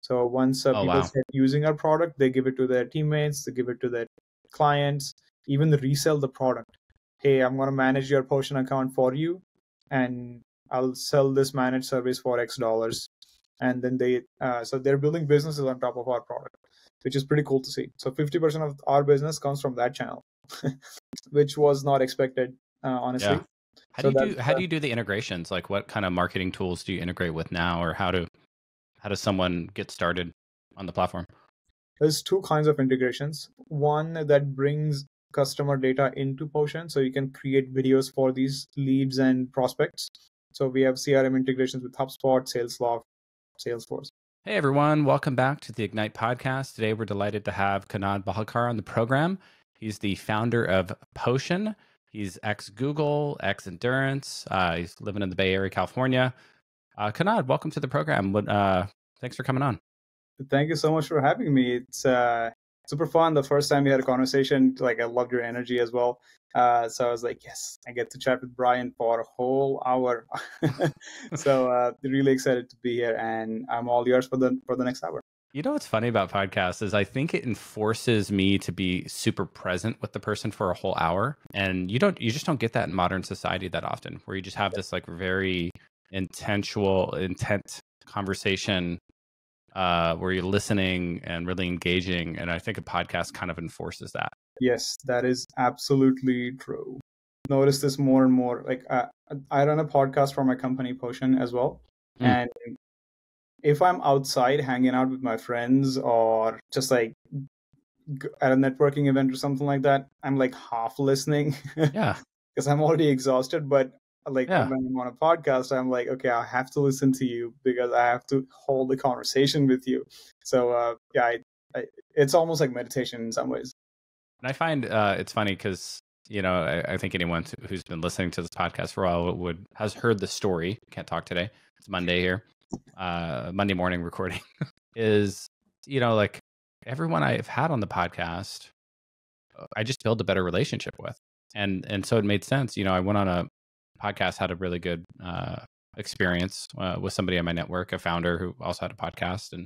So once Oh, people wow. start using our product, they give it to their teammates, they give it to their clients, even resell the product. Hey, I'm going to manage your Potion account for you, and I'll sell this managed service for X dollars. And then so they're building businesses on top of our product, which is pretty cool to see. So 50% of our business comes from that channel, which was not expected, honestly. Yeah. How do So you do that's how do you do the integrations? Like what kind of marketing tools do you integrate with now, or how does someone get started on the platform? there's two kinds of integrations. One that brings customer data into Potion, so you can create videos for these leads and prospects. So we have CRM integrations with HubSpot, Salesloft, Salesforce. Hey everyone, welcome back to the Ignite podcast. Today we're delighted to have Kanad Bahalkar on the program. He's the founder of Potion. He's ex-Google, ex-Endurance. He's living in the Bay Area, California. Kanad, welcome to the program. Thanks for coming on. Thank you so much for having me. It's super fun. The first time we had a conversation, like I loved your energy as well. So I was like, yes, I get to chat with Brian for a whole hour. So really excited to be here, and I'm all yours for the next hour. You know what's funny about podcasts is I think it enforces me to be super present with the person for a whole hour, and you just don't get that in modern society that often, where you just have this like very intent conversation where you're listening and really engaging. And I think a podcast kind of enforces that. Yes, that is absolutely true. Notice this more and more. Like I run a podcast for my company Potion as well, and if I'm outside hanging out with my friends or just like at a networking event or something like that, I'm like half listening. Yeah. Because I'm already exhausted. But like Yeah. when I'm on a podcast, I'm like, okay, I have to listen to you because I have to hold the conversation with you. So yeah, it's almost like meditation in some ways. And I find it's funny because, you know, I think anyone who's been listening to this podcast for a while has heard the story. Can't talk today. It's Monday here. Monday morning recording is, you know, like everyone I've had on the podcast, I just build a better relationship with. And so it made sense. You know, I went on a podcast, had a really good experience with somebody on my network, a founder who also had a podcast.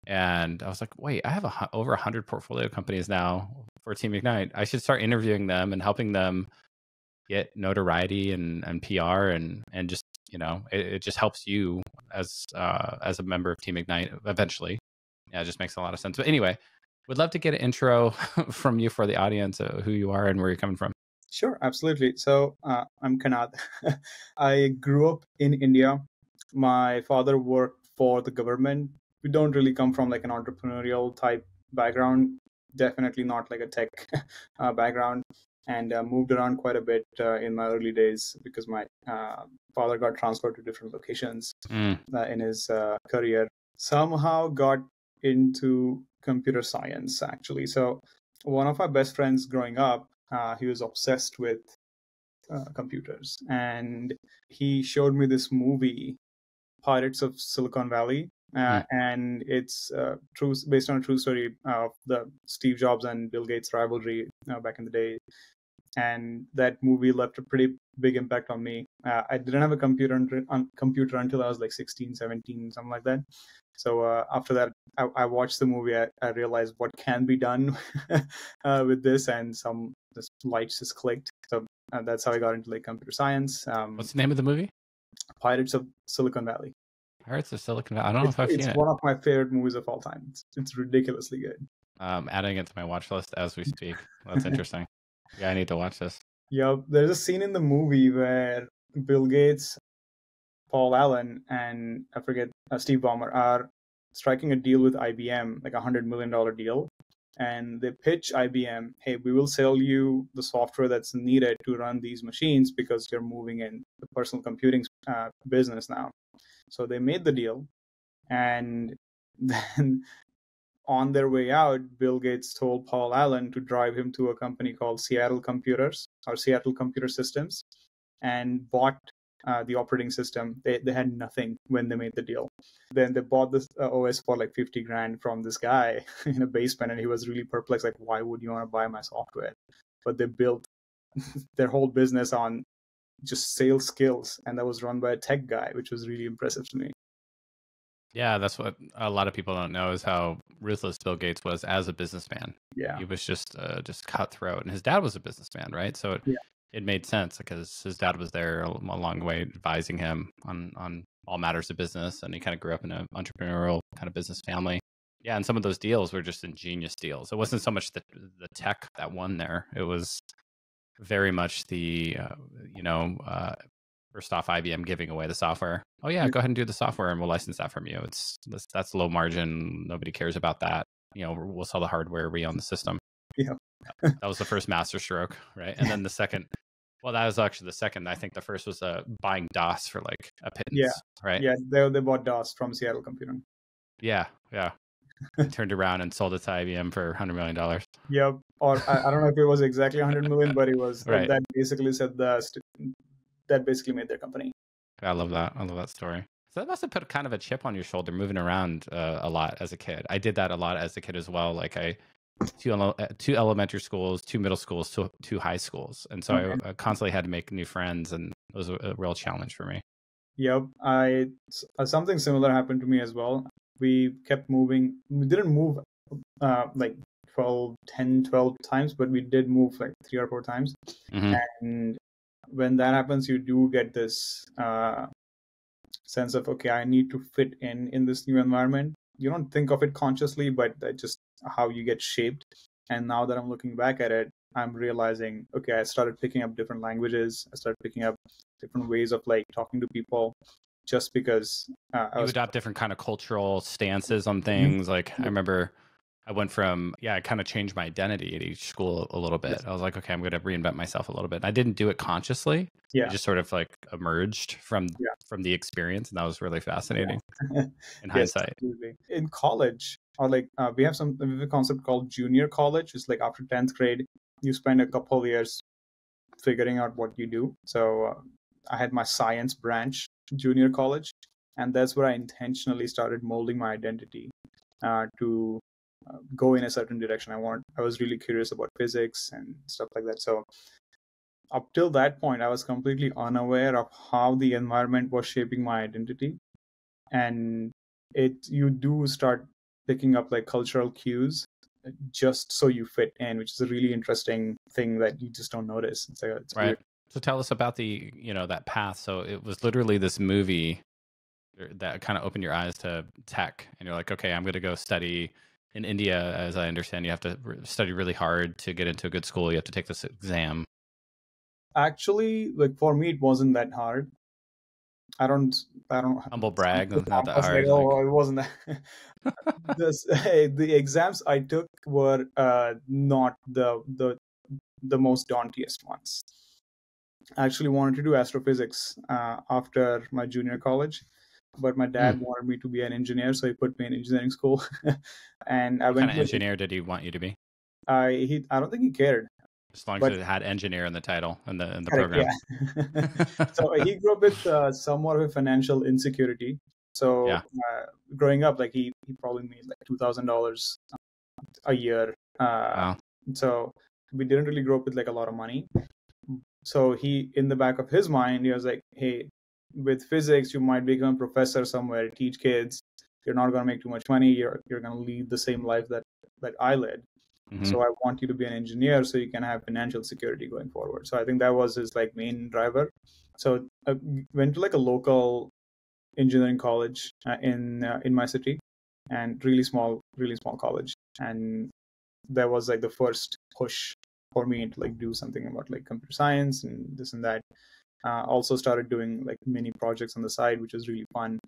And I was like, wait, I have over 100 portfolio companies now for Team Ignite. I should start interviewing them and helping them get notoriety and PR and just, you know, it just helps you as a member of Team Ignite eventually. Yeah, it just makes a lot of sense. But anyway, would love to get an intro from you for the audience, who you are and where you're coming from. Sure, absolutely. So I'm Kanad. I grew up in India. My father worked for the government. We don't really come from like an entrepreneurial type background. Definitely not like a tech background. And moved around quite a bit in my early days because my father got transferred to different locations in his career. Somehow got into computer science, actually. So one of my best friends growing up, he was obsessed with computers, and he showed me this movie, Pirates of Silicon Valley, and it's based on a true story of the Steve Jobs and Bill Gates rivalry back in the day. And that movie left a pretty big impact on me. I didn't have a computer until I was like 16, 17, something like that. So after that, I watched the movie. I realized what can be done with this, and this lights just clicked. So that's how I got into like computer science. What's the name of the movie? Pirates of Silicon Valley. Pirates of Silicon Valley. I don't know if I've seen it. It's one of my favorite movies of all time. It's ridiculously good. Adding it to my watch list as we speak. That's interesting. Yeah, I need to watch this. Yeah, there's a scene in the movie where Bill Gates, Paul Allen, and I forget Steve Ballmer are striking a deal with IBM, like $100 million deal. And they pitch IBM, hey, we will sell you the software that's needed to run these machines because you're moving in the personal computing business now. So they made the deal. And then on their way out, Bill Gates told Paul Allen to drive him to a company called Seattle Computers or Seattle Computer Systems, and bought the operating system. They had nothing when they made the deal. Then they bought this OS for like 50 grand from this guy in a basement, and he was really perplexed, like, why would you want to buy my software? But they built their whole business on just sales skills, and that was run by a tech guy, which was really impressive to me. Yeah, that's what a lot of people don't know is how ruthless Bill Gates was as a businessman. Yeah. He was just cutthroat, and his dad was a businessman, right? So Yeah. it made sense because his dad was there along the way advising him on all matters of business, and he kind of grew up in an entrepreneurial kind of business family. Yeah, and some of those deals were just ingenious deals. It wasn't so much the tech that won there; it was very much the first off, IBM giving away the software. Oh yeah, Yeah. go ahead and do the software, and we'll license that from you. That's low margin. Nobody cares about that. We'll sell the hardware. We own the system. Yeah. That was the first master stroke, right? And then the second, well, that was actually the second. I think the first was buying DOS for like a Yeah. pittance, right? Yeah. They bought DOS from Seattle Computing. Yeah, yeah. And turned around and sold it to IBM for $100 million. Yep. Or I don't know if it was exactly 100 million, but it was Right. that basically said that basically made their company. I love that. I love that story. So that must have put kind of a chip on your shoulder moving around a lot as a kid. I did that a lot as a kid as well. Like two elementary schools, two middle schools, two high schools, and so Okay. I constantly had to make new friends, and it was a real challenge for me. Yep. Something similar happened to me as well. We kept moving. We didn't move like 12 times, but we did move like 3 or 4 times. Hmm. And when that happens, you do get this sense of, okay, I need to fit in this new environment. You don't think of it consciously, but that's just how you get shaped. And now that I'm looking back at it, I'm realizing, okay, I started picking up different languages. I started picking up different ways of like talking to people, just because I You was. adopt different kind of cultural stances on Mhm. things. Like I remember I went from, I kind of changed my identity at each school a little bit. Yes. I was like, okay, I'm going to reinvent myself a little bit. And I didn't do it consciously. It Yeah. just sort of like emerged from Yeah. the experience, and that was really fascinating Yeah. in Yes, hindsight. absolutely. In college, or like we have a concept called junior college. It's like after 10th grade, you spend a couple of years figuring out what you do. So I had my science branch, junior college, and that's where I intentionally started molding my identity to go in a certain direction. I was really curious about physics and stuff like that. So up till that point, I was completely unaware of how the environment was shaping my identity. And you do start picking up like cultural cues just so you fit in, which is a really interesting thing that you just don't notice. It's weird. Right. So tell us about that path. So it was literally this movie that kind of opened your eyes to tech, and you're like, okay, I'm going to go study in India. As I understand, you have to study really hard to get into a good school. You have to take this exam. Actually, like for me, it wasn't that hard. I don't Humble brag, not that like, hard. Like, oh, it wasn't that. The exams I took were not the most dauntiest ones. I actually wanted to do astrophysics after my junior college, but my dad wanted me to be an engineer, so he put me in engineering school. And I what kind went of to. engineer did he want you to be? I don't think he cared, As long as but it had engineer in the title and the correct, program. yeah. So he grew up with somewhat of a financial insecurity. So Yeah. growing up, like he probably made like $2,000 a year. Wow. So we didn't really grow up with like a lot of money. So he, in the back of his mind, he was like, hey, with physics, you might become a professor somewhere, teach kids. You're not going to make too much money. You're going to lead the same life that I led. Hmm. So I want you to be an engineer so you can have financial security going forward. So I think that was his like main driver. So I went to like a local engineering college in my city, and really small college. And that was like the first push for me to like do something about like computer science and this and that. Also started doing like mini projects on the side, which was really fun.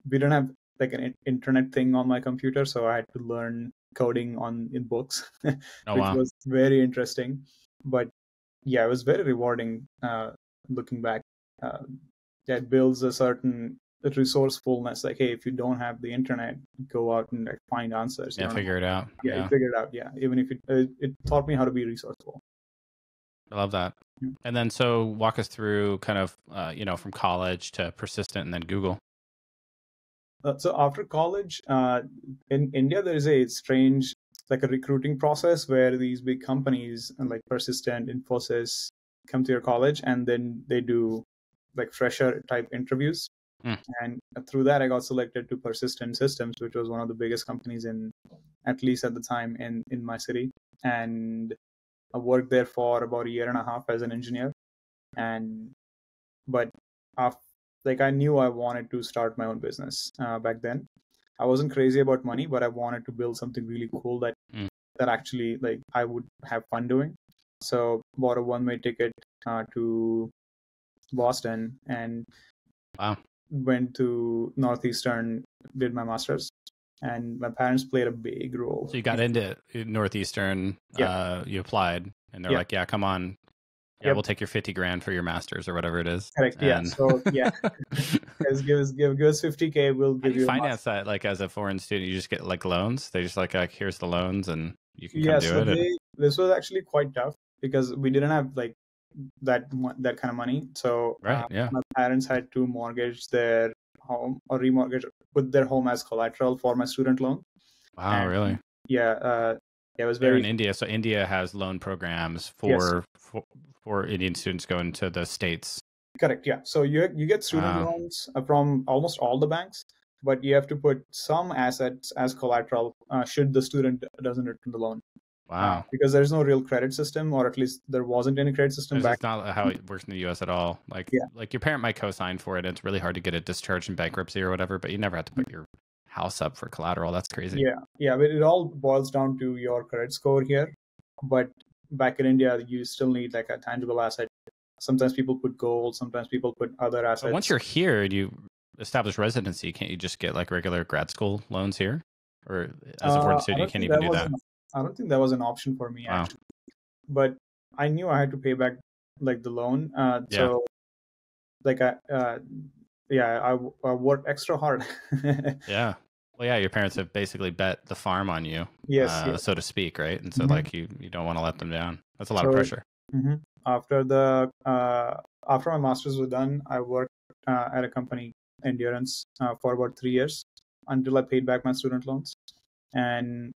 We didn't have like an internet thing on my computer, so I had to learn coding in books, Oh which wow. was very interesting. But yeah, it was very rewarding looking back. Uh, yeah, it builds a certain resourcefulness. Like, hey, if you don't have the internet, go out and like find answers. You Yeah, don't know. figure it out. Yeah, you Yeah. figure it out. Yeah, even if it taught me how to be resourceful. I love that. Yeah. And then so walk us through kind of from college to persistent and then Google. So after college, in India, there is a strange, like a recruiting process where these big companies like Persistent, Infosys come to your college, and then they do like fresher type interviews. Mm. And through that, I got selected to Persistent Systems, which was one of the biggest companies at least at the time, in my city. And I worked there for about a year and a half as an engineer. And but af like I knew I wanted to start my own business back then. I wasn't crazy about money, but I wanted to build something really cool Mm. that actually like I would have fun doing. So bought a one-way ticket to Boston and Wow. went to Northeastern, did my master's, and my parents played a big role. So you got into Northeastern, Yeah, you applied, and they're yeah, like, "Yeah, come on, yeah, yep, we'll take your 50 grand for your masters or whatever it is." correct. Yeah, And so yeah, guys, give us 50K, we'll how do give you you a finance master. that? Like as a foreign student, you just get like loans. They just like here's the loans, and you can come Yeah, do so it. And this was actually quite tough because we didn't have like that kind of money. So right, yeah, my parents had to mortgage their home or remortgage, put their home as collateral for my student loan. wow, And really. yeah, yeah, it was They're very in India, so India has loan programs yes, for Indian students going to the States. correct. Yeah, so you get student Wow, loans from almost all the banks, but you have to put some assets as collateral should the student doesn't return the loan. wow. Because there's no real credit system, or at least there wasn't any credit system This back. is not how it works in the U.S. at all. Yeah. Like your parent might co-sign for it. And it's really hard to get it discharged in bankruptcy or whatever, but you never have to put your house up for collateral. That's crazy. Yeah, but it all boils down to your credit score here. But back in India, you still need like a tangible asset. Sometimes people put gold, sometimes people put other But once assets. you're here and you establish residency, can't you just get like regular grad school loans here? Or as a foreign I student, you don't can't think even that do was that. I don't think that was an option for me Wow. actually. But I knew I had to pay back like the loan. Yeah. So like yeah, I worked extra hard. Yeah. Well, yeah, your parents have basically bet the farm on you, Yes, yes. so to speak, right? And so Mhm. like you don't want to let them down. That's a lot of So pressure. mhm. After my master's was done, I worked at a company, Endurance, for about 3 years until I paid back my student loans and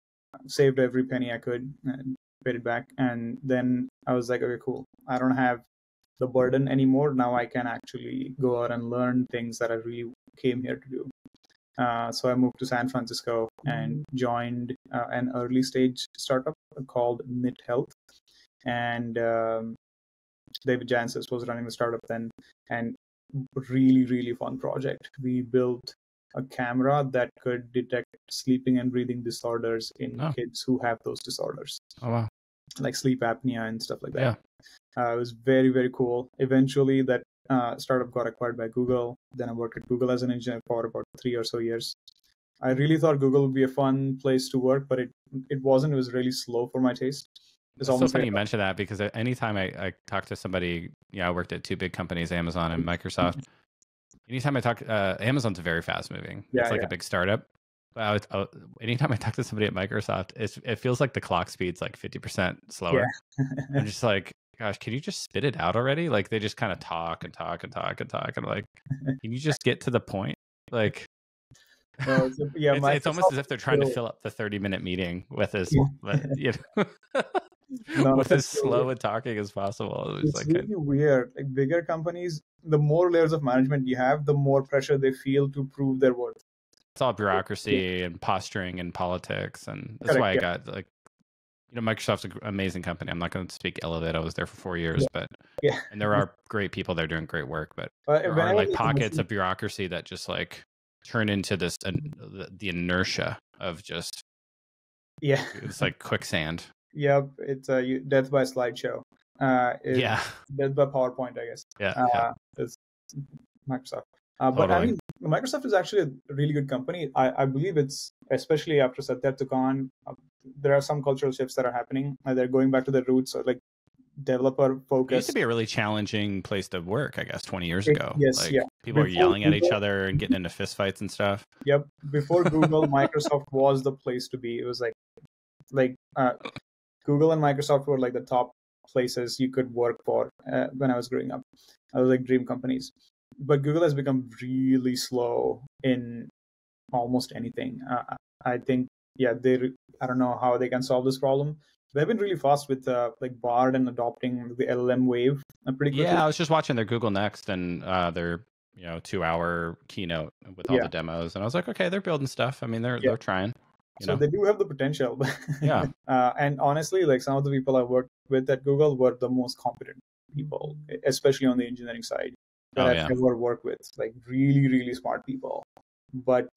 saved every penny I could and paid it back. And then I was like, okay, cool. I don't have the burden anymore. Now I can actually go out and learn things that I really came here to do. So I moved to San Francisco and joined an early stage startup called Knit Health. And David Jancis was running the startup then, and really, really fun project. We built a camera that could detect sleeping and breathing disorders in Oh, kids who have those disorders, oh wow. like sleep apnea and stuff like that. Yeah. It was very, very cool. Eventually, that startup got acquired by Google. Then I worked at Google as an engineer for about 3 or so years. I really thought Google would be a fun place to work, but it wasn't. It was really slow for my taste. It's It's so almost like funny you mention that because anytime I talk to somebody, I worked at two big companies, Amazon and Microsoft. Anytime I talk, Amazon's very fast moving. It's yeah, like yeah, a big startup. But anytime I talk to somebody at Microsoft, it feels like the clock speed's like 50% yeah. slower. I'm just like, gosh, can you just spit it out already? Like they just kind of talk and talk and talk and talk. And like, can you just get to the point? Like, No, yeah, it's almost Microsoft as if they're is trying to still fill up the 30-minute meeting with as no, with as that's still slow and talking as possible. It's it's like, really weird. Like bigger companies, the more layers of management you have, the more pressure they feel to prove their worth. it's all bureaucracy and posturing and politics, and that's Correct. why I Yeah. got like Microsoft's an amazing company. I'm not going to speak ill of it. I was there for 4 years, Yeah. but Yeah. and there are great people there doing great work, but there are Whenever like there's a pockets machine, of bureaucracy that just like turn into this the inertia of just yeah, it's like quicksand. yeah, it's death by slideshow. Is Yeah, death by PowerPoint, I guess. yeah, It's Microsoft. But I totally. mean, Microsoft is actually a really good company. I believe it's especially after Satya took on. There are some cultural shifts that are happening. They're going back to their roots, so like developer It used to focused. be a really challenging place to work, I guess, 20 years ago. Yes, Like yeah. people are Before yelling at each Google, other and getting into fistfights and stuff. yep. Before Google, Microsoft was the place to be. It was like Google and Microsoft were like the top places you could work for when I was growing up. I was like dream companies. But Google has become really slow in almost anything. I think, yeah, I don't know how they can solve this problem. They've been really fast with like Bard and adopting the LLM wave pretty quickly. Yeah, I was just watching their Google Next and their 2-hour keynote with all Yeah. the demos, and I was like, okay, they're building stuff. I mean, they're trying. So they do have the potential. Yeah. And honestly, like some of the people I worked with at Google were the most competent people, especially on the engineering side, that Oh I've yeah. ever worked with. Like really, really smart people. But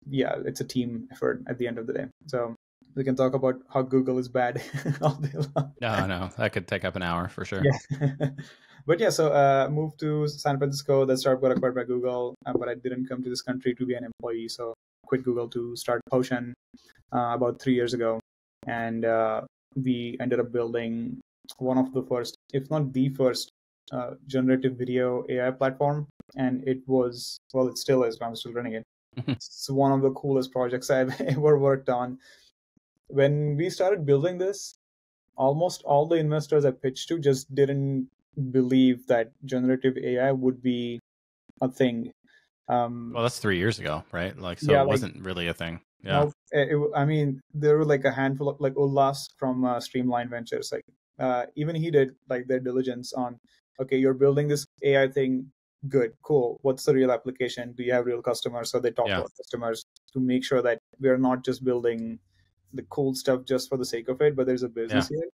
yeah, it's a team effort at the end of the day. So we can talk about how Google is bad all day long. No, that could take up an hour for sure. Yeah. But yeah, so moved to San Francisco. That startup got acquired by Google, but I didn't come to this country to be an employee. So quit Google to start Potion about 3 years ago. And we ended up building one of the first, if not the first, generative video AI platform. And it was, well, it still is, but I'm still running it. It's one of the coolest projects I've ever worked on. When we started building this, almost all the investors I pitched to just didn't believe that generative AI would be a thing. Well, that's 3 years ago, right? Like, so Yeah, it like wasn't really a thing. Yeah. no, I mean, there were like a handful of like Ullas from Streamline Ventures. Like, even he did like their diligence on, okay, you're building this AI thing. Good, cool. What's the real application? Do you have real customers? So they talk to Yeah. our customers to make sure that we're not just building the cool stuff just for the sake of it, but there's a business here.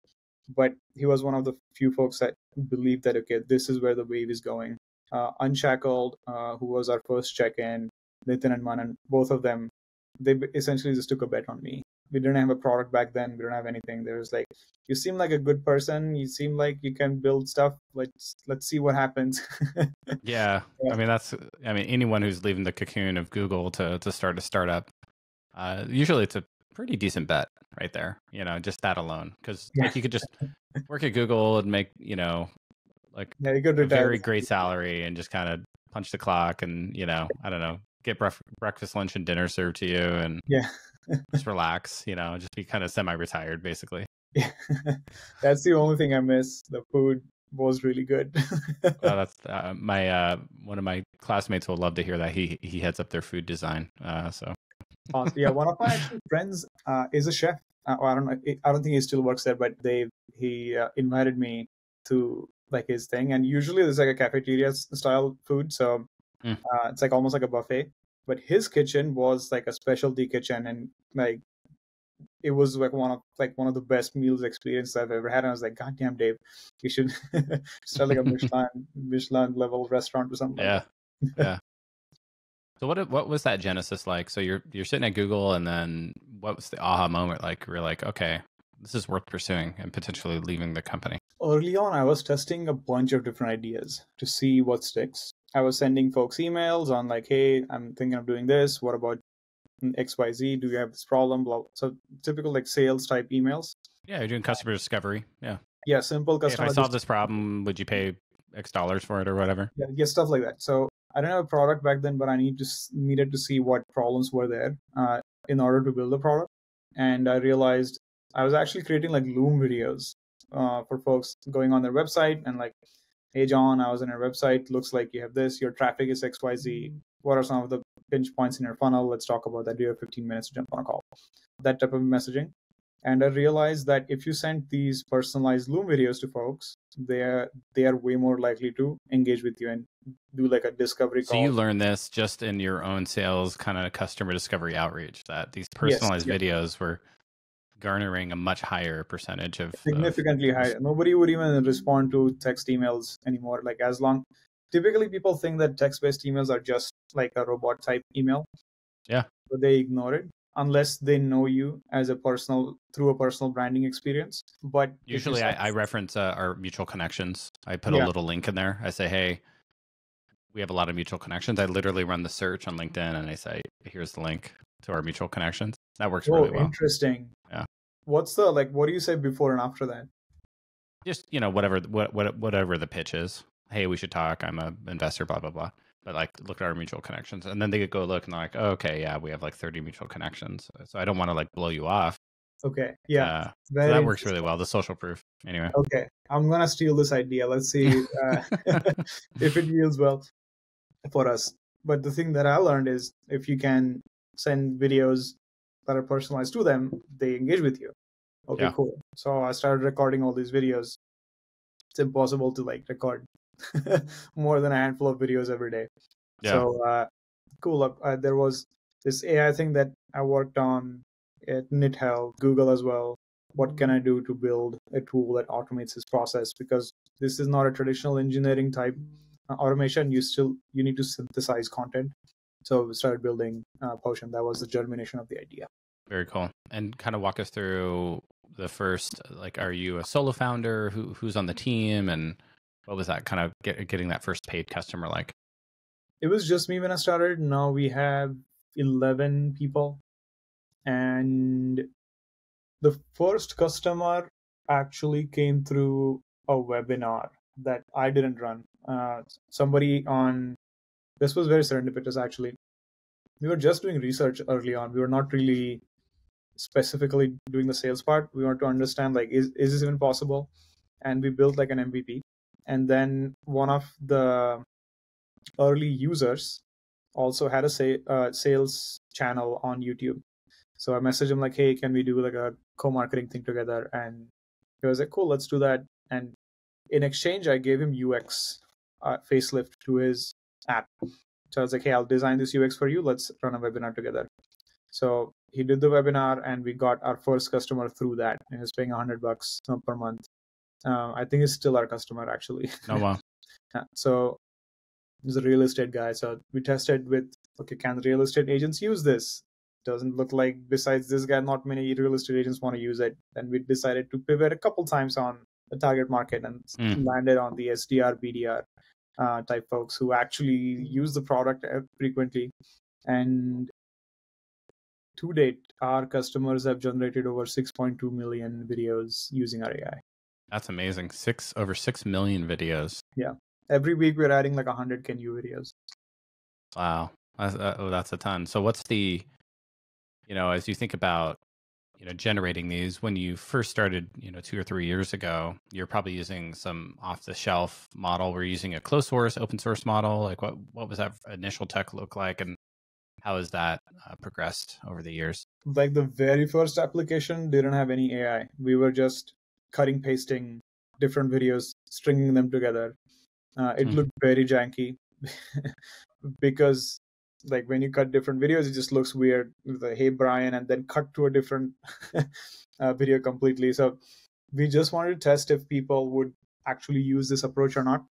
But he was one of the few folks that believed that, okay, this is where the wave is going. Unshackled, who was our first check-in, Nitin and Manan, both of them, they essentially just took a bet on me. We didn't have a product back then. We didn't have anything. There was like, you seem like a good person. You seem like you can build stuff. Let's see what happens. Yeah. Yeah. I mean, anyone who's leaving the cocoon of Google to start a startup, usually it's a pretty decent bet right there, just that alone. Because Yeah. like you could just work at Google and make, like Yeah, you could a retire. very great salary and just kind of punch the clock and, I don't know, get breakfast, lunch, and dinner served to you and Yeah. just relax, just be kind of semi-retired basically. Yeah. That's the only thing I miss. The food was really good. That's my one of my classmates will love to hear that. He heads up their food design. So Awesome. Yeah, one of my actual friends is a chef. I don't know. I don't think he still works there, but he invited me to like his thing. And usually there's like a cafeteria style food, so it's like almost like a buffet. But his kitchen was like a specialty kitchen, and like it was like one of the best meals experiences I've ever had. And I was like, God damn, Dave, you should start like a Michelin level restaurant or something like yeah, that. yeah. So what was that genesis like? So you're sitting at Google, and then what was the aha moment like? We're like, okay, this is worth pursuing and potentially leaving the company. Early on, I was testing a bunch of different ideas to see what sticks. I was sending folks emails on like, hey, I'm thinking of doing this. What about XYZ? Do you have this problem? Blah. So typical like sales type emails. Yeah, you're doing customer discovery. Yeah. Yeah, simple Hey, if customer. I solve this problem, would you pay X dollars for it or whatever? Yeah, stuff like that. So I didn't have a product back then, but I needed to see what problems were there in order to build the product. And I realized I was actually creating like Loom videos for folks going on their website and like, hey, John, I was on your website. Looks like you have this. Your traffic is XYZ. What are some of the pinch points in your funnel? Let's talk about that. Do you have 15 minutes to jump on a call? That type of messaging. And I realized that if you send these personalized Loom videos to folks, they are way more likely to engage with you and do like a discovery So call. you learned this just in your own sales kind of customer discovery outreach, that these personalized videos were garnering a much higher percentage of significantly higher. Nobody would even respond to text emails anymore. Like typically people think that text-based emails are just like a robot type email. Yeah. So they ignore it unless they know you as through a personal branding experience. But usually I reference our mutual connections. I put Yeah. a little link in there. I say, hey, we have a lot of mutual connections. I literally run the search on LinkedIn and I say, here's the link to our mutual connections. That works really well. Interesting. Yeah. What's what do you say before and after that? Just, whatever the pitch is. Hey, we should talk. I'm an investor, blah, blah, blah. But like, look at our mutual connections. And then they go look and they're like, oh, okay, yeah, we have like 30 mutual connections. So I don't want to like blow you off. Okay. Yeah. So that works really well. The social proof. Anyway. Okay. I'm going to steal this idea. Let's see if it yields well for us. But the thing that I learned is if you can send videos that are personalized to them, they engage with you. Okay, cool. So I started recording all these videos. It's impossible to like record more than a handful of videos every day. Yeah. So cool. There was this AI thing that I worked on at NitHel, Google as well. What can I do to build a tool that automates this process? Because this is not a traditional engineering type automation. You need to synthesize content. So we started building Potion. That was the germination of the idea. Very cool. And kind of walk us through the first, like, are you a solo founder? Who's on the team? And what was that kind of getting that first paid customer like? It was just me when I started. Now we have 11 people. And the first customer actually came through a webinar that I didn't run. Somebody on this was very serendipitous actually. We were just doing research early on. We were not really specifically doing the sales part. We wanted to understand like is this even possible? And we built like an MVP. And then one of the early users also had a sales channel on YouTube. So I messaged him like, hey, can we do like a co-marketing thing together? And he was like, cool, let's do that. And in exchange, I gave him UX facelift to his app. So I was like, hey, I'll design this UX for you. Let's run a webinar together. So he did the webinar and we got our first customer through that. And he was paying $100 per month. I think he's still our customer actually. Oh, wow. So he's a real estate guy. So we tested with, okay, can the real estate agents use this? Doesn't look like besides this guy, not many real estate agents want to use it. And we decided to pivot a couple times on the target market and landed on the SDR, BDR type folks who actually use the product frequently. And to date, our customers have generated over 6.2 million videos using our AI. That's amazing. Over 6 million videos. Yeah. Every week we're adding like 100K new videos. Wow. That's a ton. So what's the, as you think about, generating these, when you first started, 2 or 3 years ago, you're probably using some off the shelf model. We're using a closed source, open source model. Like what was that initial tech look like? And how has that progressed over the years? Like the very first application didn't have any AI. We were just cutting, pasting different videos, stringing them together. It looked very janky because like when you cut different videos, it just looks weird with the hey Brian and then cut to a different video completely. So we just wanted to test if people would actually use this approach or not.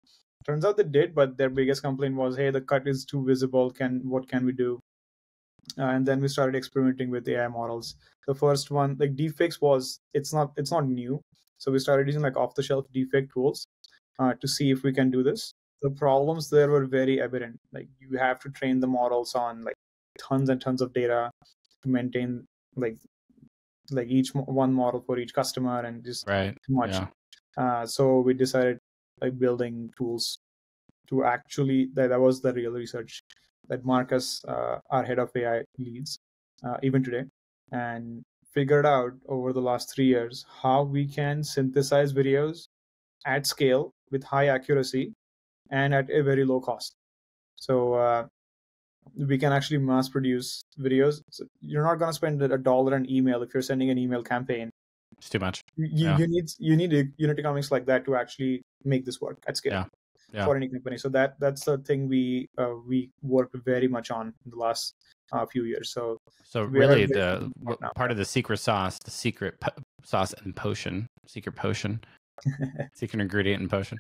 Turns out they did, but their biggest complaint was, hey, the cut is too visible. What can we do? And then we started experimenting with AI models. The first one, like deepfakes, it's not new. So we started using like off-the-shelf deepfake tools to see if we can do this. The problems there were very evident. Like you have to train the models on like tons and tons of data to maintain like each one model for each customer and just right. too much. Yeah. So we decided like building tools to actually that was the real research that Marcus, our head of AI, leads even today, and figured out over the last 3 years how we can synthesize videos at scale with high accuracy and at a very low cost. So we can actually mass produce videos. So you're not going to spend $1 an email if you're sending an email campaign. It's too much. You need unit economics like that to actually make this work at scale. Yeah. For any company. So that's the thing we worked very much on in the last few years. So really the part of the secret sauce, the secret sauce and potion, secret ingredient and potion,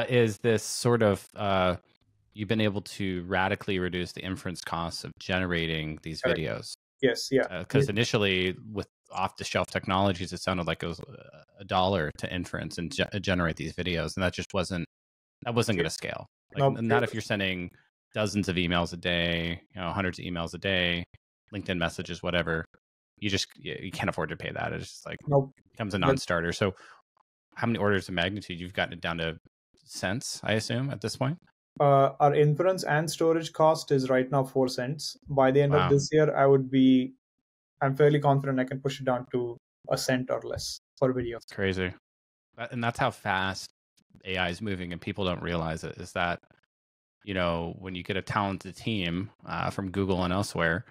is this sort of you've been able to radically reduce the inference costs of generating these videos. Yes, yeah. Because initially with off-the-shelf technologies, it sounded like it was $1 to inference and generate these videos, and that just wasn't going to scale. Like not if you're sending dozens of emails a day, hundreds of emails a day, LinkedIn messages, whatever. You can't afford to pay that. It's just like becomes a non-starter. So how many orders of magnitude you've gotten it down to cents, I assume, at this point? Our inference and storage cost is right now 4 cents. By the end of this year, I'm fairly confident I can push it down to a cent or less per video. It's crazy. And that's how fast AI is moving, and people don't realize it, is that, when you get a talented team from Google and elsewhere,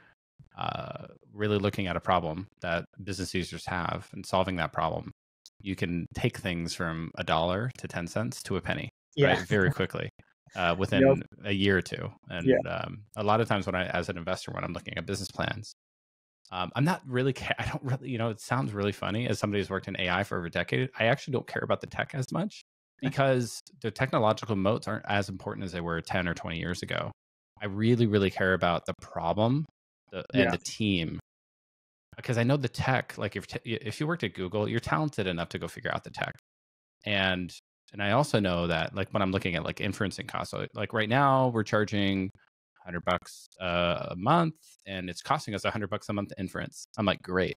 really looking at a problem that business users have and solving that problem, you can take things from $1 to 10 cents to a penny. Yeah. right? Very quickly, Yep. within a year or two. Yeah. And a lot of times when as an investor, when I'm looking at business plans, I'm not really, I don't really, it sounds really funny as somebody who's worked in AI for over a decade. I actually don't care about the tech as much because the technological moats aren't as important as they were 10 or 20 years ago. I really, really care about the problem and Yeah. the team, because I know the tech, like if you worked at Google, you're talented enough to go figure out the tech. And I also know that, like, when I'm looking at like inferencing costs, so like right now we're charging $100 a month, and it's costing us $100 a month to inference. I'm like, great,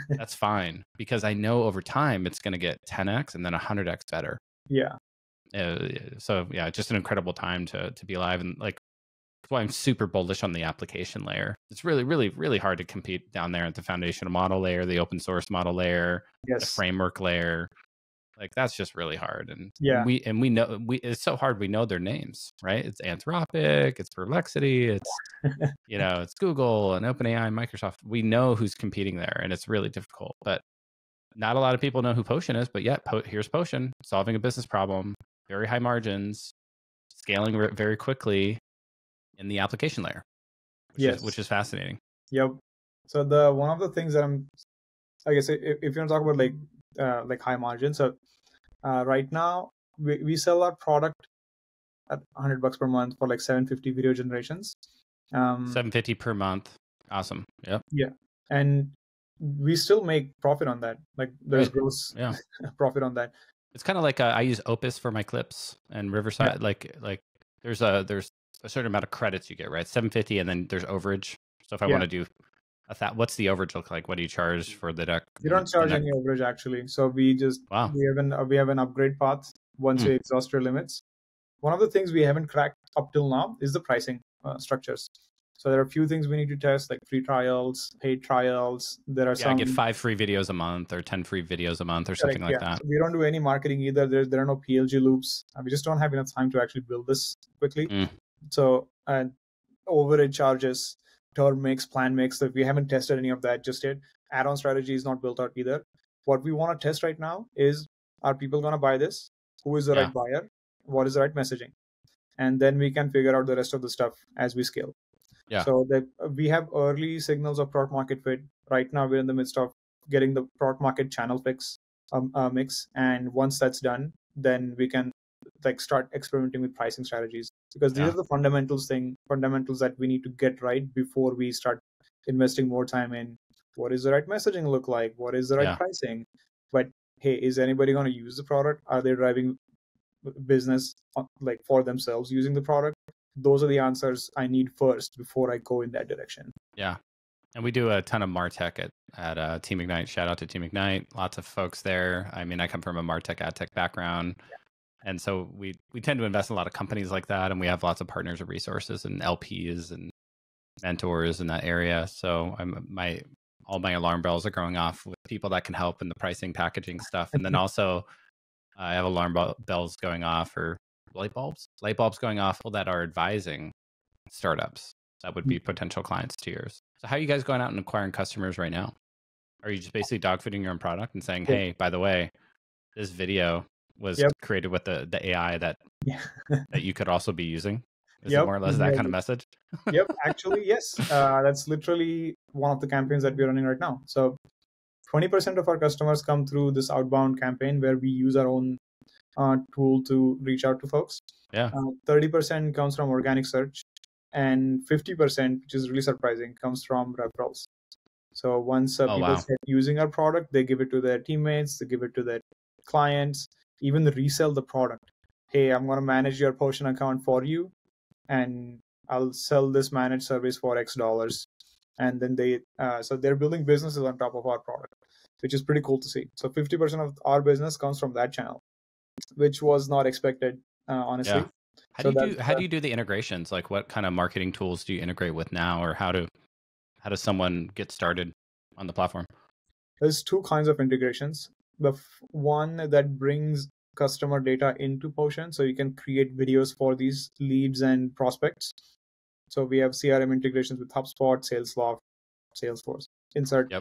that's fine, because I know over time it's going to get 10x and then 100x better. Yeah. So yeah, just an incredible time to be alive, and like that's why I'm super bullish on the application layer. It's really, really, really hard to compete down there at the foundational model layer, the open source model layer, the Yes. framework layer. Like that's just really hard. And Yeah. we know it's so hard. We know their names, right? It's Anthropic, it's Perplexity, it's it's Google and OpenAI, and Microsoft. We know who's competing there, and it's really difficult. But not a lot of people know who Potion is. But yet, here's Potion solving a business problem, very high margins, scaling very quickly in the application layer, which Yes. is fascinating. Yep. So the one of the things that I guess if you want to talk about like high margin, so right now we sell our product at $100 per month for like 750 video generations. 750 per month. Awesome. Yep. Yeah, and we still make profit on that. Like there's Right. gross Yeah. profit on that. It's kind of like I use Opus for my clips and Yeah. Riverside. Like there's a certain amount of credits you get, right? 750, and then there's overage. So if I want Yeah. to do what's the overage look like? What do you charge for the deck? We don't charge any overage actually. So Wow. we have an upgrade path once you exhaust your limits. One of the things we haven't cracked up till now is the pricing structures. So there are a few things we need to test, like free trials, paid trials. There are I get some 5 free videos a month or 10 free videos a month or correct, something like yeah. that. So we don't do any marketing either. There are no PLG loops. We just don't have enough time to actually build this quickly. So overage charges, term mix, plan mix, that we haven't tested any of that just yet. Add-on strategy is not built out either. What we want to test right now is, are people going to buy this? Who is the right buyer? What is the right messaging? And then we can figure out the rest of the stuff as we scale. Yeah. So we have early signals of product market fit. Right now, we're in the midst of getting the product market channel mix. And once that's done, then we can like start experimenting with pricing strategies, because these are the fundamentals that we need to get right before we start investing more time in what is the right messaging look like, what is the right pricing. But hey, is anybody going to use the product? Are they driving business like for themselves using the product? Those are the answers I need first before I go in that direction. Yeah. And we do a ton of MarTech at Team Ignite. Shout out to Team Ignite. Lots of folks there. I mean, I come from a MarTech ad tech background. And so we tend to invest in a lot of companies like that. And we have lots of partners and resources and LPs and mentors in that area. So all my alarm bells are going off with people that can help in the pricing, packaging stuff. And then also I have alarm bells going off, or light bulbs going off, people that are advising startups that would be potential clients to yours. So how are you guys going out and acquiring customers right now? Are you just basically dogfooding your own product and saying, hey, by the way, this video was created with the AI that you could also be using? Is it more or less that kind of message? Yep, actually, yes. That's literally one of the campaigns that we're running right now. So 20% of our customers come through this outbound campaign where we use our own tool to reach out to folks. 30% comes from organic search, and 50%, which is really surprising, comes from referrals. So once people start using our product, they give it to their teammates, they give it to their clients, even resell the product. Hey, I'm going to manage your Potion account for you, and I'll sell this managed service for X dollars. And then so they're building businesses on top of our product, which is pretty cool to see. So 50% of our business comes from that channel, which was not expected, honestly. Yeah. How do you do the integrations? Like, what kind of marketing tools do you integrate with now, or how does someone get started on the platform? There's two kinds of integrations. The one that brings customer data into Potion, so you can create videos for these leads and prospects. So we have CRM integrations with HubSpot, Salesloft, Salesforce. Insert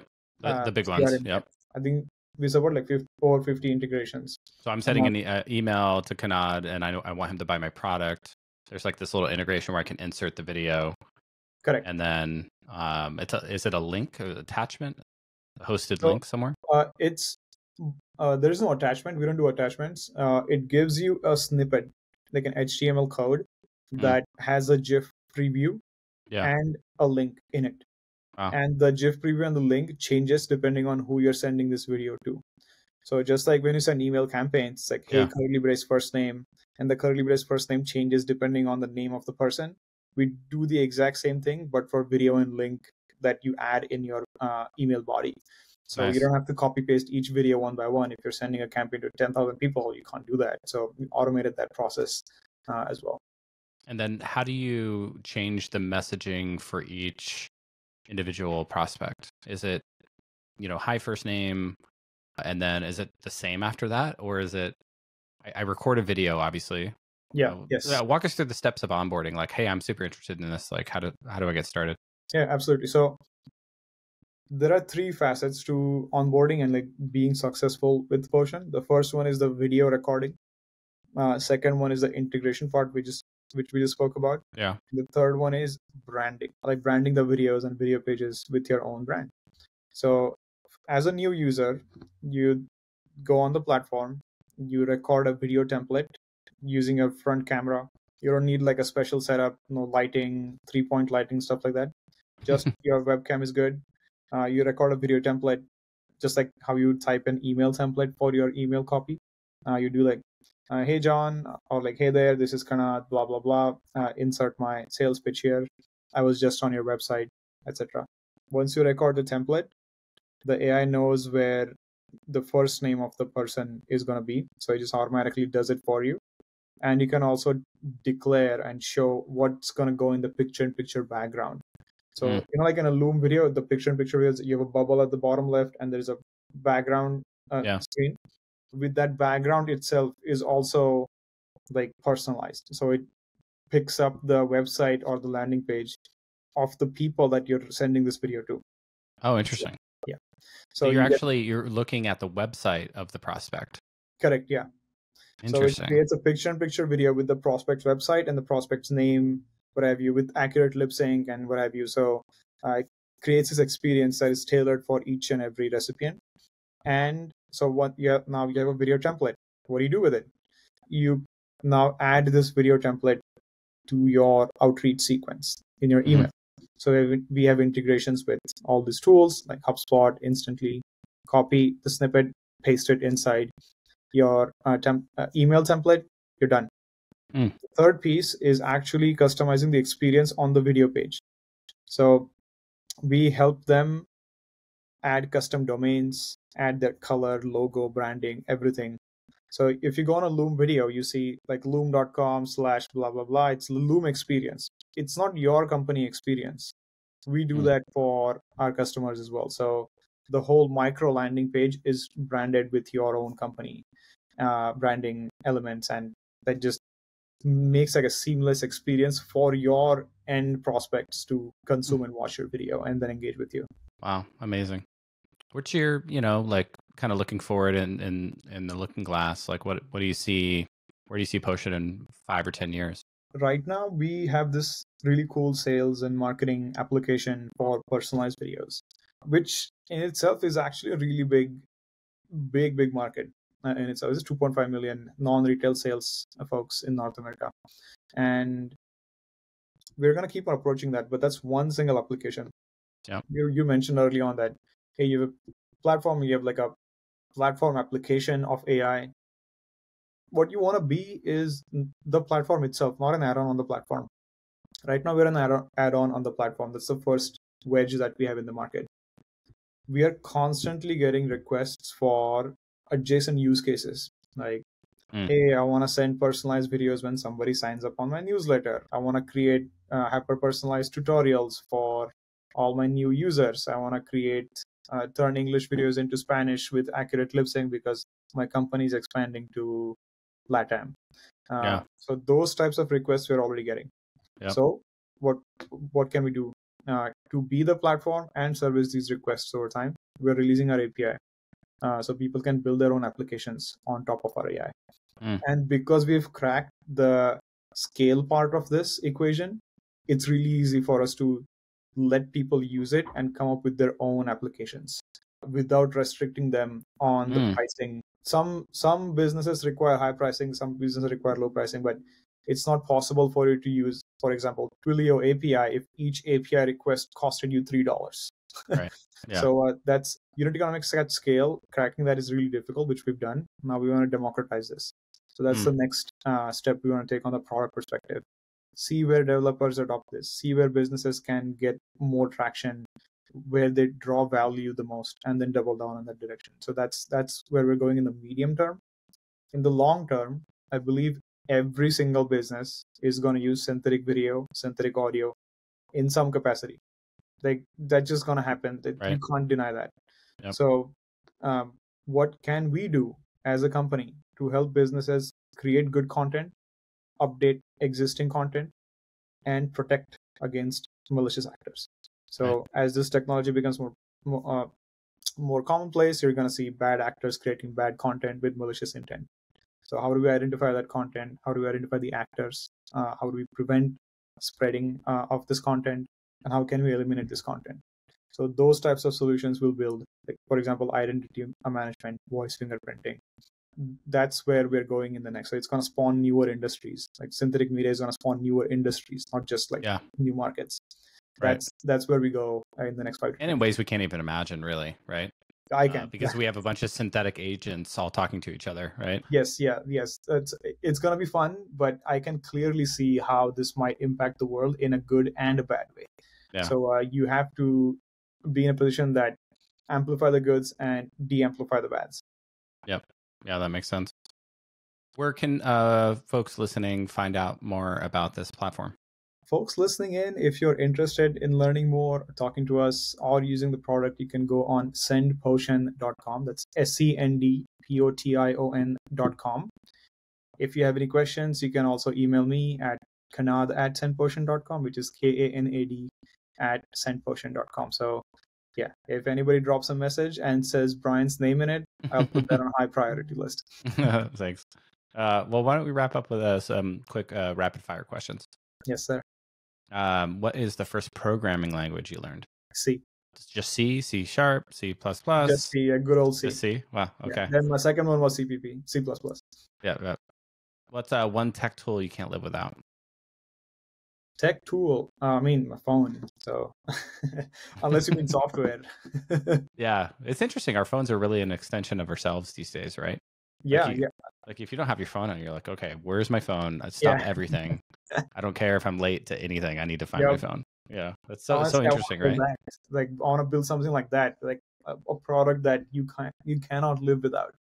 the big ones. Yep. I think we support like over 50 integrations. So I'm sending an email to Kanad, and I want him to buy my product. There's like this little integration where I can insert the video, Correct. and then is it a link, or attachment, a hosted So link somewhere? it's there is no attachment. We don't do attachments. It gives you a snippet, like an HTML code that has a GIF preview and a link in it. Wow. And the GIF preview and the link changes depending on who you're sending this video to. So just like when you send email campaigns, it's like, hey, curly brace first name, and the curly brace first name changes depending on the name of the person. We do the exact same thing, but for video and link that you add in your email body. So you don't have to copy paste each video one by one. If you're sending a campaign to 10,000 people, you can't do that. So we automated that process as well. And then how do you change the messaging for each individual prospect? Is it, hi, first name, and then is it the same after that? Or is it, I record a video, obviously. Yeah. Yes. Walk us through the steps of onboarding. Like, hey, I'm super interested in this. Like, how do I get started? Yeah, absolutely. So there are 3 facets to onboarding and like being successful with Potion. The first one is the video recording. Second one is the integration part, which we just spoke about. Yeah. The third one is branding, like branding the videos and video pages with your own brand. So as a new user, you go on the platform, you record a video template using a front camera. You don't need like a special setup, no lighting, 3-point lighting, stuff like that. Just your webcam is good. You record a video template, just like how you type an email template for your email copy. You do like, hey John, or like, hey there, this is Kanad, blah blah blah. Insert my sales pitch here. I was just on your website, etc. Once you record the template, the AI knows where the first name of the person is going to be, so it just automatically does it for you. And you can also declare and show what's going to go in the picture-in-picture background. So like in a Loom video, the picture-in-picture videos, you have a bubble at the bottom left, and there's a background screen. With that background itself is also like personalized, so it picks up the website or the landing page of the people that you're sending this video to. Oh, interesting. Yeah. So you're looking at the website of the prospect. Correct. Yeah. Interesting. So it creates a picture-in-picture video with the prospect's website and the prospect's name, what have you, with accurate lip sync and what have you. So it creates this experience that is tailored for each and every recipient. And so now you have a video template. What do you do with it? You now add this video template to your outreach sequence in your email. So we have integrations with all these tools like HubSpot, Instantly. Copy the snippet, paste it inside your email template, you're done. The third piece is actually customizing the experience on the video page. So we help them add custom domains, add their color, logo, branding, everything. So if you go on a Loom video, you see like loom.com/blah, blah, blah. It's the Loom experience. It's not your company experience. We do that for our customers as well. So the whole micro landing page is branded with your own company branding elements, and that just makes like a seamless experience for your end prospects to consume and watch your video and then engage with you. Wow, amazing. What's your, like kind of looking forward in the looking glass? Like what do you see? Where do you see Potion in 5 or 10 years? Right now, we have this really cool sales and marketing application for personalized videos, which in itself is actually a really big market. And it's 2.5 million non-retail sales folks in North America. And we're going to keep on approaching that, but that's one single application. Yeah. You mentioned early on that, hey, you have a platform, you have like a platform application of AI. What you want to be is the platform itself, not an add-on on the platform. Right now, we're an add-on on the platform. That's the first wedge that we have in the market. We are constantly getting requests for adjacent use cases. Like, hey, I want to send personalized videos when somebody signs up on my newsletter. I want to create hyper-personalized tutorials for all my new users. I want to create turn English videos into Spanish with accurate lip sync because my company is expanding to LATAM. So those types of requests we're already getting. Yep. So what can we do to be the platform and service these requests over time? We're releasing our API. so people can build their own applications on top of our AI. Mm. And because we've cracked the scale part of this equation, it's really easy for us to let people use it and come up with their own applications without restricting them on the pricing. Some businesses require high pricing, some businesses require low pricing, but it's not possible for you to use, for example, Twilio API if each API request costed you $3. Right. Yeah. So that's unit economics at scale. Cracking that is really difficult, which we've done. Now we want to democratize this. So that's the next step we want to take on the product perspective. See where developers adopt this. See where businesses can get more traction, where they draw value the most, and then double down in that direction. So that's where we're going in the medium term. In the long term, I believe every single business is going to use synthetic video, synthetic audio in some capacity. Like that's just going to happen. Right. You can't deny that. Yep. So what can we do as a company to help businesses create good content, update existing content, and protect against malicious actors? So as this technology becomes more commonplace, you're going to see bad actors creating bad content with malicious intent. So how do we identify that content? How do we identify the actors? How do we prevent spreading of this content? And how can we eliminate this content? So those types of solutions will build, like, for example, identity management, voice fingerprinting. That's where we're going in the next. So it's going to spawn newer industries. Like synthetic media is going to spawn newer industries, not just like new markets. That's where we go in the next 5 to 10 and in ways we can't even imagine, really, right? I can because we have a bunch of synthetic agents all talking to each other, right? Yes. It's going to be fun, but I can clearly see how this might impact the world in a good and a bad way. Yeah. So you have to be in a position that amplify the goods and de-amplify the bads. Yep. Yeah, that makes sense. Where can folks listening find out more about this platform? Folks listening in, if you're interested in learning more, talking to us, or using the product, you can go on sendpotion.com. That's SENDPOTION.com. If you have any questions, you can also email me at kanad@sendpotion.com, which is KANAD@sendpotion.com. So yeah, if anybody drops a message and says Brian's name in it, I'll put that on a high priority list. Thanks. Well, why don't we wrap up with some quick rapid fire questions? Yes, sir. What is the first programming language you learned? C. Just C, C sharp, C++? Just C, a good old C. Just C? Wow, okay. Yeah. Then my second one was CPP, C++. Yeah. What's one tech tool you can't live without? Tech tool? I mean, my phone. So unless you mean software. Yeah, it's interesting. Our phones are really an extension of ourselves these days, right? Yeah, Like if you don't have your phone on, you're like, okay, where's my phone? I stop everything. I don't care if I'm late to anything. I need to find my phone. Yeah, that's so interesting, right? Like I want to build something like that, like a product that you cannot live without.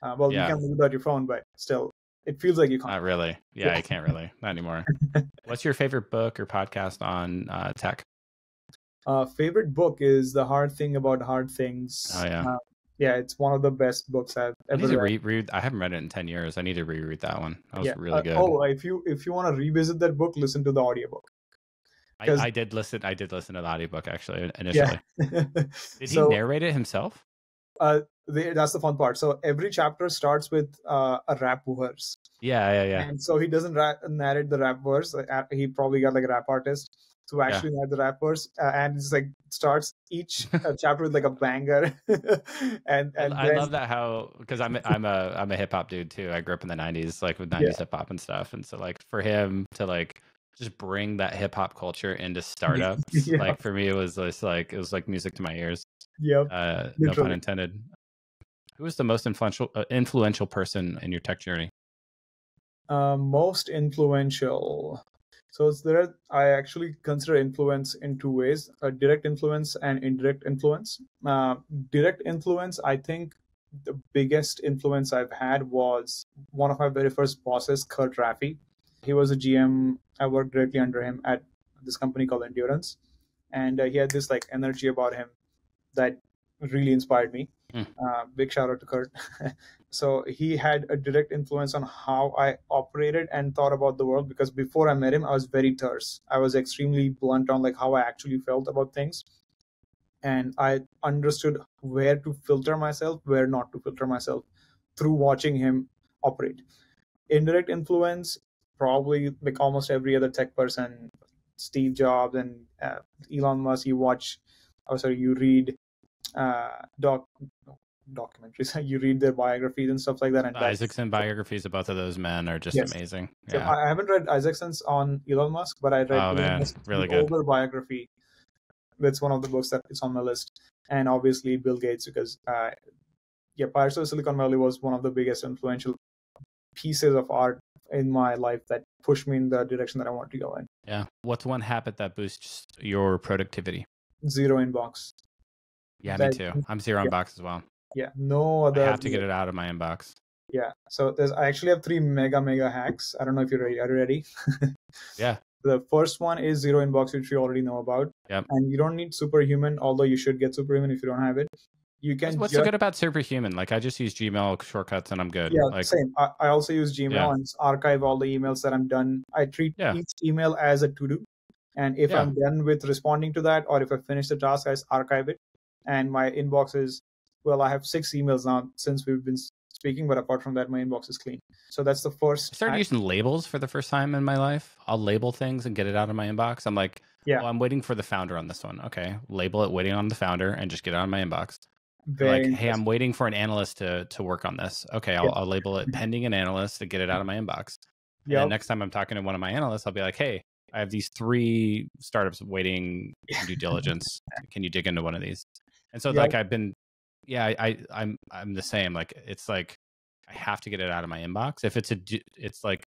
You can live without your phone, but still, it feels like you can't. Not really. Yeah, I can't really. Not anymore. What's your favorite book or podcast on tech? Favorite book is The Hard Thing About Hard Things. Oh yeah. Yeah, it's one of the best books I've ever read. I need to reread. I haven't read it in 10 years. I need to reread that one. That was really good. If you want to revisit that book, listen to the audiobook. I did listen to the audiobook actually initially. Yeah. Did he narrate it himself? That's the fun part. So every chapter starts with a rap verse. Yeah. And so he doesn't narrate the rap verse. He probably got like a rap artist to actually narrate the rap verse, and it's like starts each chapter with like a banger. and I love that because I'm a hip hop dude too. I grew up in the 90s, like with 90s hip hop and stuff, and so like for him to like just bring that hip hop culture into startups, like for me it was like music to my ears. Yep. No pun intended. Who was the most influential person in your tech journey? Most influential. So I actually consider influence in two ways: direct influence and indirect influence. Direct influence, I think the biggest influence I've had was one of my very first bosses, Kurt Raffy. He was a GM. I worked directly under him at this company called Endurance. And he had this like energy about him that really inspired me. Big shout out to Kurt. So he had a direct influence on how I operated and thought about the world, because before I met him, I was very terse. I was extremely blunt on like how I actually felt about things. and I understood where to filter myself, where not to filter myself through watching him operate. Indirect influence, probably like almost every other tech person, Steve Jobs and Elon Musk. You watch, oh sorry, you read documentaries, you read their biographies and stuff like that, and The that's Isaacson biographies of both of those men are just yes. amazing. So Yeah. I haven't read Isaacson's on Elon Musk, but I read Oh Elon man, Musk's the really good. older biography. That's one of the books that is on my list, and obviously Bill Gates, because Pirates of Silicon Valley was one of the biggest influential pieces of art in my life that pushed me in the direction that I want to go in. Yeah. What's one habit that boosts your productivity? Zero inbox. Yeah, me That too. I'm zero yeah, inbox as well. yeah, no I other. have to get it out of my inbox. Yeah. So I actually have three mega hacks. I don't know if you're ready. Are you ready? Yeah. The first one is zero inbox, which you already know about. Yep. And you don't need superhuman, although you should get superhuman if you don't have it. You can What's so good about superhuman? Like I just use Gmail shortcuts and I'm good. yeah, Like same. I also use Gmail yeah. and archive all the emails that I'm done. I treat Yeah. each email as a to-do. And if Yeah. I'm done with responding to that, or if I finish the task, I just archive it. And my inbox is, well, I have 6 emails now since we've been speaking, but apart from that, my inbox is clean. So that's the first. I started using labels for the first time in my life. I'll label things and get it out of my inbox. I'm like, yeah, well, I'm waiting for the founder on this one. Okay, label it waiting on the founder and just get it out of my inbox. Or very like, hey, I'm interesting. waiting for an analyst to work on this. Okay, Yeah. I'll label it pending an analyst to get it out of my inbox. And Yep. then next time I'm talking to one of my analysts, I'll be like, hey, I have these 3 startups waiting on due diligence. Can you dig into one of these? And so Yep. like I've been, yeah, I'm the same. Like it's like I have to get it out of my inbox. If it's it's like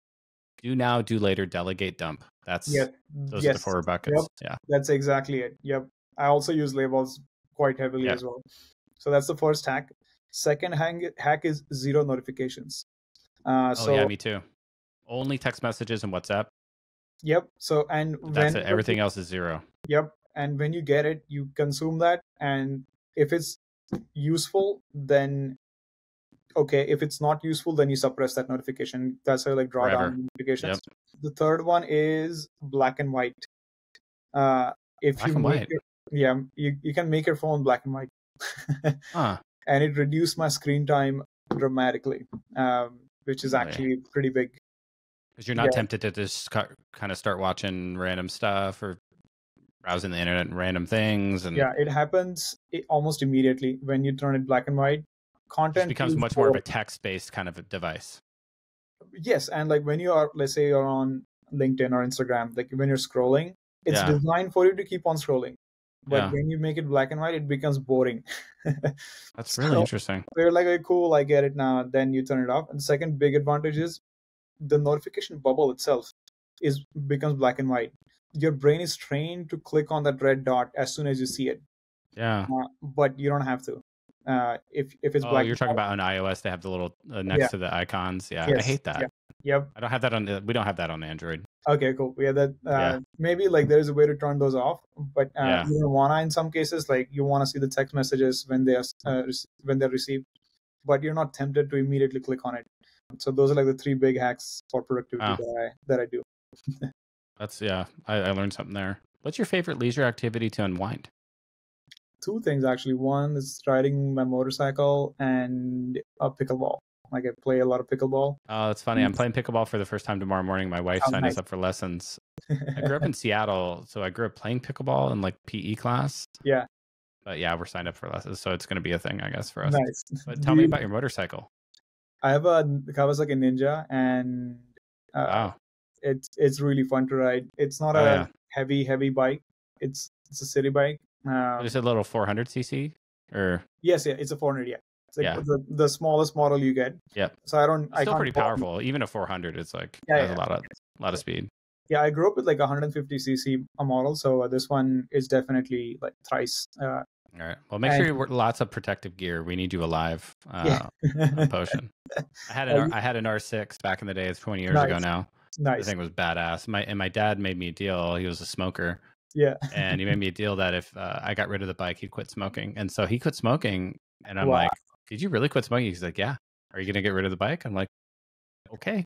do now, do later, delegate, dump. That's Yes. those are the Yes. 4 buckets. Yep. Yeah. That's exactly it. Yep. I also use labels quite heavily Yeah. as well. So that's the first hack. Second hack is zero notifications. Oh yeah, me too. Only text messages and WhatsApp. Yep. So and That's it. Everything else is 0. Yep. And when you get it, you consume that, and if it's useful, then okay. If it's not useful, then you suppress that notification. That's how like draw Forever. down notifications. Yep. The third one is black and white. If Black you and make white. it, yeah, you can make your phone black and white. Huh. And it reduced my screen time dramatically, which is Really? actually pretty big. Because you're not tempted to just kind of start watching random stuff or browsing the internet and random things. And Yeah, it happens almost immediately when you turn it black and white. Content just becomes feels much more of a boring. text-based kind of a device. Yes, and like when you are, let's say you're on LinkedIn or Instagram, like when you're scrolling, it's Yeah. designed for you to keep on scrolling. But Yeah. when you make it black and white, it becomes boring. That's really interesting. You're like, okay, cool, I get it now. Then you turn it off. And the second big advantage is the notification bubble itself becomes black and white. Your brain is trained to click on that red dot as soon as you see it. Yeah. But you don't have to. If it's black. You're talking about on iOS, they have the little next to the icons. Yeah, yes. I hate that. Yeah. Yep. I don't have that on. We don't have that on Android. Okay, cool. Yeah, that maybe like there's a way to turn those off, but you don't wanna in some cases. Like you want to see the text messages when they're received, but you're not tempted to immediately click on it. So those are like the 3 big hacks for productivity that I do. That's I learned something there. What's your favorite leisure activity to unwind? 2 things actually. One is riding my motorcycle and pickleball. Like I play a lot of pickleball. Oh, that's funny. I'm playing pickleball for the first time tomorrow morning. My wife signed us up for lessons. I grew up in Seattle, so I grew up playing pickleball in like PE class. Yeah. But yeah, we're signed up for lessons, so it's going to be a thing, I guess, for us. Nice. But tell me about your motorcycle. I have a Kawasaki Ninja, and wow, it's really fun to ride. It's not a heavy bike. It's a city bike. Is it a little 400cc or? Yes, it's a 400. Yeah. It's like the smallest model you get. Yep. So It's still pretty powerful. Even a 400, it's like has a lot of speed. Yeah, I grew up with like 150cc a model, so this one is definitely like thrice. All right. Well, make sure you wear lots of protective gear. We need you alive on Potion. I had an R6 back in the day. It's 20 years ago now. Nice. The thing was badass. My dad made me a deal. He was a smoker. Yeah. And he made me a deal that if I got rid of the bike, he'd quit smoking. And so he quit smoking. And I'm like, did you really quit smoking? He's like, yeah. Are you going to get rid of the bike? I'm like, okay.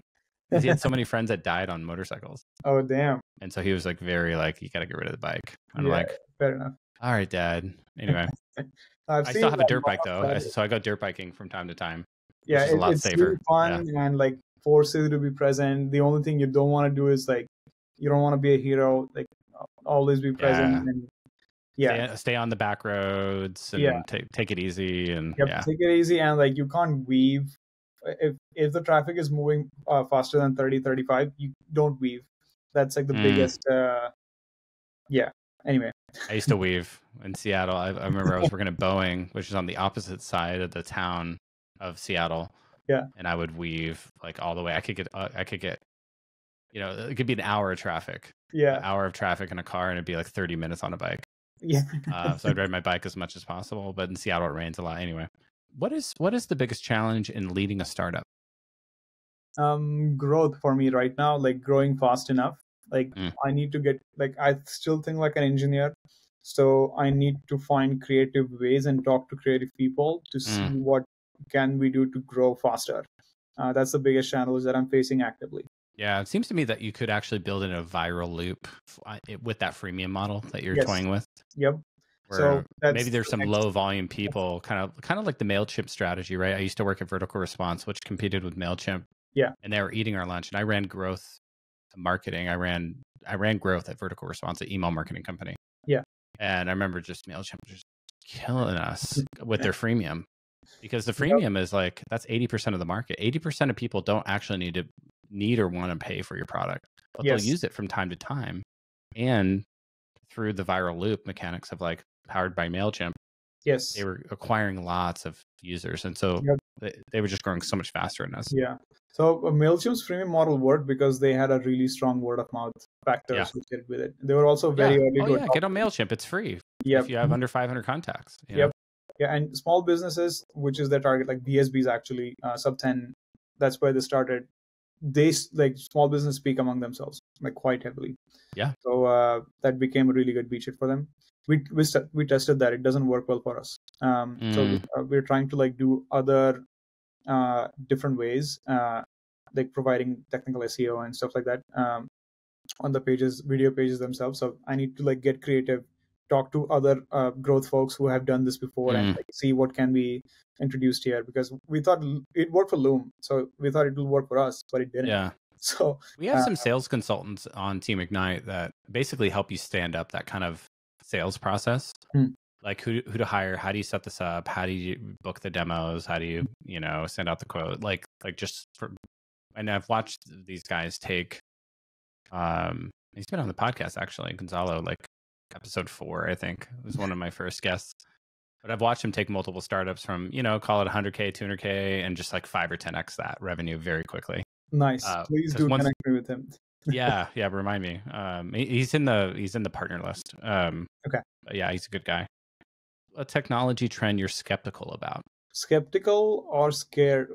Because he had so many friends that died on motorcycles. Oh, damn. And so he was like, very like, you got to get rid of the bike. I'm like, fair enough. All right, Dad. Anyway, I've I still seen have a that dirt one bike though, outside. so I go dirt biking from time to time, which Yeah, is a lot it's really safer. Yeah. fun and like forces you to be present. The only thing you don't want to do is like you don't want to be a hero. Like always be present Yeah. and yeah, Stay on the back roads yeah. and take it easy and You have to yeah. take it easy and like you can't weave. If the traffic is moving faster than 30, 35, you don't weave. That's like the Mm. biggest. Yeah. Anyway. I used to weave in Seattle. I remember I was working at Boeing, which is on the opposite side of the town of Seattle, Yeah. and I would weave like all the way. I could get, it could be an hour of traffic, an Yeah. hour of traffic in a car, and it'd be like 30 minutes on a bike. Yeah. So I'd ride my bike as much as possible. But in Seattle, it rains a lot anyway. What is the biggest challenge in leading a startup? Growth for me right now, like growing fast enough. Like Mm, I need to get like I still think like an engineer, so I need to find creative ways and talk to creative people to see mm. what can we do to grow faster. That's the biggest challenge that I'm facing actively. Yeah, it seems to me that you could actually build in a viral loop with that freemium model that you're Yes. toying with, Yep. So where maybe that's there's the some next. low volume people, kind of like the Mailchimp strategy, right? I used to work at Vertical Response, which competed with Mailchimp, Yeah. and they were eating our lunch. And I ran growth marketing. I ran growth at Vertical Response, an email marketing company. Yeah. And I remember just Mailchimp just killing us with their freemium, because the Yep. freemium is like that's 80% of the market. 80% of people don't actually need or want to pay for your product, but they'll Yes. use it from time to time. And through the viral loop mechanics of like powered by Mailchimp, they Yes. were acquiring lots of users, and so Yep. they were just growing so much faster than us. Yeah. So Mailchimp's freemium model worked because they had a really strong word of mouth factor Yeah, associated with it. They were also very yeah. early Oh to yeah, adopt. get on Mailchimp. It's free if Yep. you have under 500 contacts. Yep. Yeah, and small businesses, which is their target, like BSBs actually, sub 10, that's where they started. Like small business speak among themselves, like quite heavily. Yeah. So that became a really good beachhead for them. We tested that. It doesn't work well for us. So Mm, we're trying to like do other different ways, like providing technical SEO and stuff like that on the pages, video pages themselves. So I need to like get creative, talk to other growth folks who have done this before, and mm. like, see what can be introduced here, because we thought it worked for Loom, so we thought it will work for us, but it didn't. Yeah. So We have some sales consultants on Team Ignite that basically help you stand up that kind of sales process. hmm, Like who to hire, how do you set this up, how do you book the demos, how do you, send out the quote, like just for. And I've watched these guys take he's been on the podcast actually, Gonzalo, like episode 4, I think, was one of my first guests. But I've watched him take multiple startups from, call it 100K, 200K, and just like 5 or 10x that revenue very quickly. nice. Please Because do once, connect me with him. yeah, remind me. He's in the partner list. Okay. But yeah, he's a good guy. A technology trend you're skeptical about? Skeptical or scared?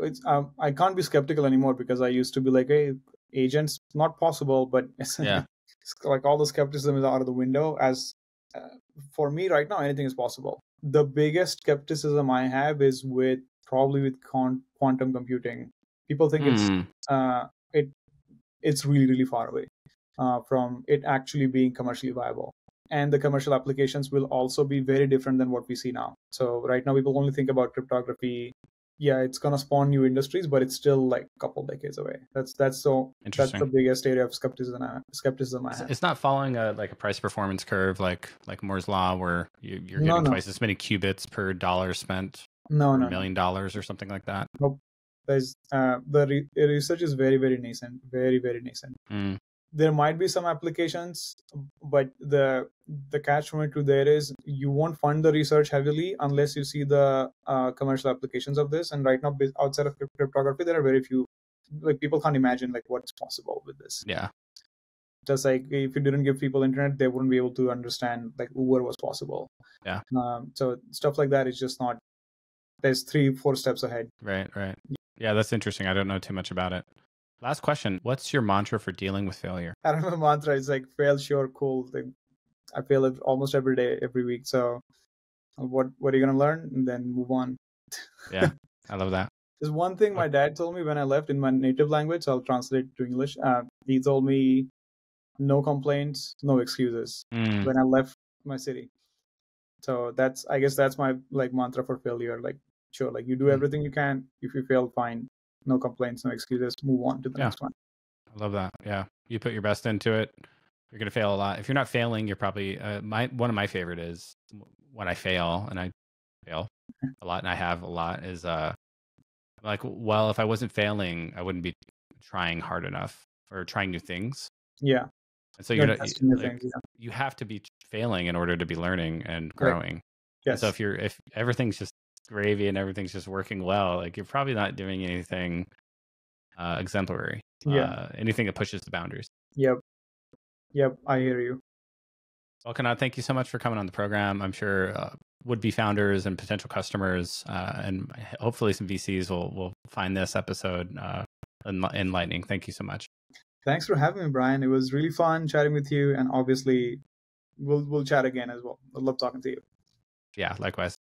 I can't be skeptical anymore because I used to be like, hey, agents not possible, but it's Yeah. like all the skepticism is out of the window. As for me right now, anything is possible. The biggest skepticism I have is probably with quantum computing. People think Hmm. it's really far away from it actually being commercially viable, and the commercial applications will also be very different than what we see now. So right now people only think about cryptography. Yeah, it's gonna spawn new industries, but it's still like a couple decades away. That's the Interesting. biggest area of skepticism I have. It's not following a price performance curve like Moore's law, where you're No, getting no, twice as many qubits per dollar spent no, per no, no. $1 million or something like that. Nope. There's research is very nascent, very nascent. Mm. There might be some applications, but the catch 22 there is you won't fund the research heavily unless you see the commercial applications of this. And right now, outside of cryptography, there are very few. Like people can't imagine like what's possible with this. Yeah. Just like if you didn't give people internet, they wouldn't be able to understand like Uber was possible. Yeah. So stuff like that is just not. There's 3-4 steps ahead. Right. Yeah, that's interesting. I don't know too much about it. Last question. What's your mantra for dealing with failure? I don't know, mantra is like fail, sure, cool. Like, I fail it almost every day, every week. So what are you gonna learn and then move on? Yeah, I love that. There's one thing my dad told me when I left in my native language. So I'll translate to English. He told me, no complaints, no excuses, Mm. when I left my city. So I guess that's my like mantra for failure. Like, sure, like you do everything you can. If you fail, fine, no complaints, no excuses, move on to the Yeah, next one. I love that. Yeah, you put your best into it. You're gonna fail a lot. If you're not failing, you're probably one of my favorite is when I fail, and I fail a lot, and I have a lot is like, well, if I wasn't failing, I wouldn't be trying hard enough or trying new things. Yeah, And so you're you're not testing the like, things. Yeah, you have to be failing in order to be learning and correct. growing. And so Yes. if everything's just gravy and everything's just working well, like you're probably not doing anything exemplary, Yeah. anything that pushes the boundaries. Yep. Yep. I hear you. Well, Kanad, thank you so much for coming on the program. I'm sure would-be founders and potential customers and hopefully some VCs will find this episode enlightening. Thank you so much. Thanks for having me, Brian. It was really fun chatting with you, and obviously we'll chat again as well. I love talking to you. Yeah, likewise.